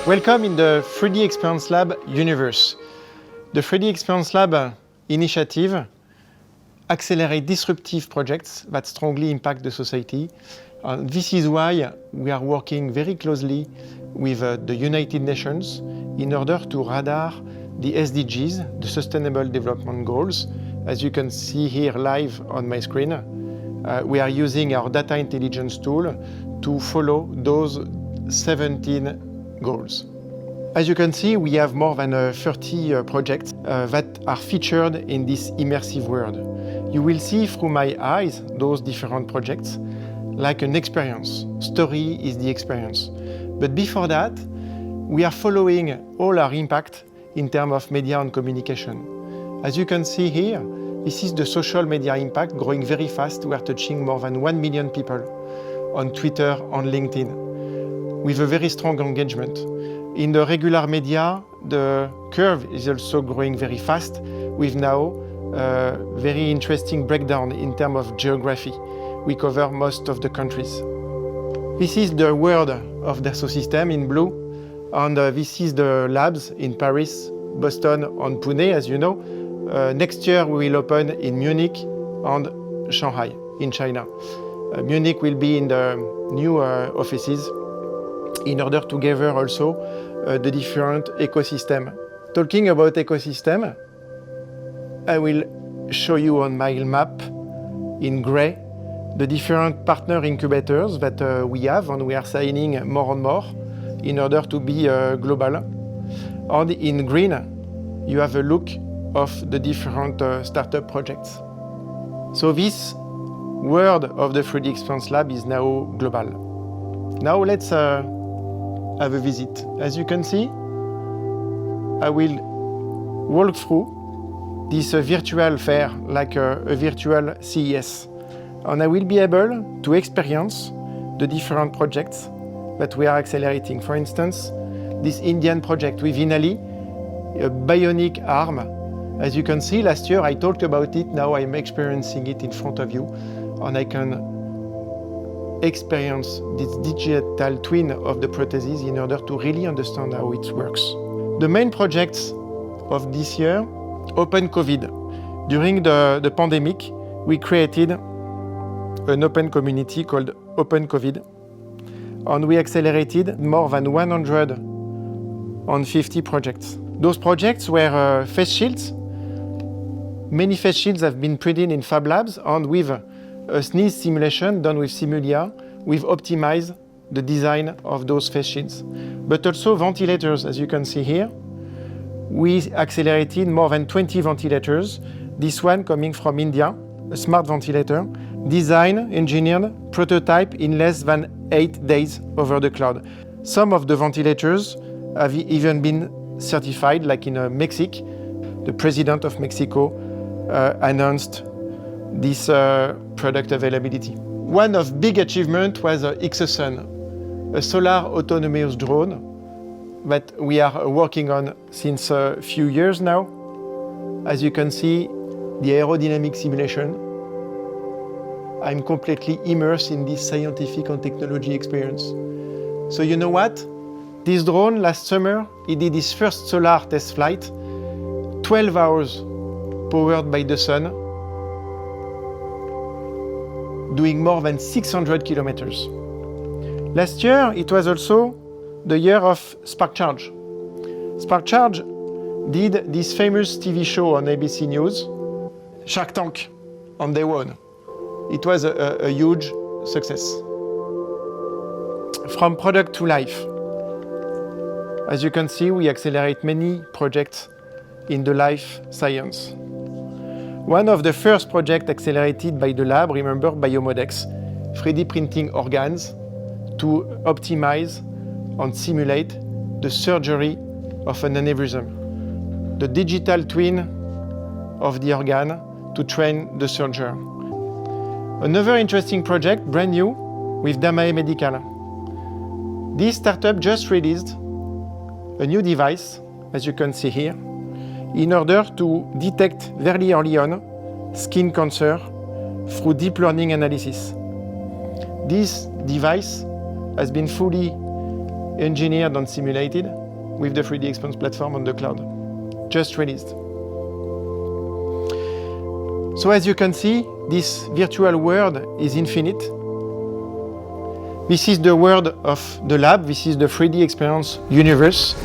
Welcome in the 3D Experience Lab universe. The 3D Experience Lab initiative accelerates disruptive projects that strongly impact the society. This is why we are working very closely with the United Nations in order to radar the SDGs, the Sustainable Development Goals. As you can see here live on my screen, we are using our data intelligence tool to follow those 17 goals. As you can see, we have more than 30 projects that are featured in this immersive world. You will see through my eyes those different projects like an experience. Story is the experience. But before that, we are following all our impact in terms of media and communication. As you can see here, this is the social media impact growing very fast. We are touching more than 1 million people on Twitter, on LinkedIn, with a very strong engagement. In the regular media, the curve is also growing very fast, with now a very interesting breakdown in terms of geography. We cover most of the countries. This is the world of Dassault Systèmes in blue, and this is the labs in Paris, Boston, and Pune, as you know. Next year we will open in Munich and Shanghai in China. Munich will be in the new offices in order to gather also the different ecosystem. Talking about ecosystem, I will show you on my map in gray the different partner incubators that we have, and we are signing more and more in order to be global. And in green, you have a look of the different startup projects. So this world of the 3D Experience Lab is now global. Now let's have a visit. As you can see, I will walk through this virtual fair, like a virtual CES. And I will be able to experience the different projects that we are accelerating. For instance, this Indian project with Inali, a bionic arm. As you can see, last year I talked about it, now I'm experiencing it in front of you, and I can experience this digital twin of the prosthesis in order to really understand how it works. The main projects of this year, Open COVID. During the pandemic, we created an open community called Open COVID, and we accelerated more than 150 projects. Those projects were face shields. Many face shields have been printed in Fab Labs, and with a sneeze simulation done with Simulia, we've optimized the design of those face shields. But also ventilators, as you can see here. We accelerated more than 20 ventilators. This one coming from India, a smart ventilator, designed, engineered, prototype in less than 8 days over the cloud. Some of the ventilators have even been certified, like in Mexico. The president of Mexico announced this product availability. One of big achievement was Exosun, a solar autonomous drone that we are working on since a few years now. As you can see, the aerodynamic simulation. I'm completely immersed in this scientific and technology experience. So you know what? This drone last summer, he did his first solar test flight, 12 hours powered by the sun, doing more than 600 kilometers. Last year, it was also the year of SparkCharge. SparkCharge did this famous TV show on ABC News, Shark Tank, and they won. It was a huge success. From product to life. As you can see, we accelerate many projects in the life science. One of the first projects accelerated by the lab, remember Biomodex, 3D printing organs to optimize and simulate the surgery of an aneurysm. The digital twin of the organ to train the surgeon. Another interesting project, brand new, with Damae Medical. This startup just released a new device, as you can see here, in order to detect very early on skin cancer through deep learning analysis. This device has been fully engineered and simulated with the 3D Experience platform on the cloud, just released. So as you can see, this virtual world is infinite. This is the world of the lab. This is the 3D Experience universe.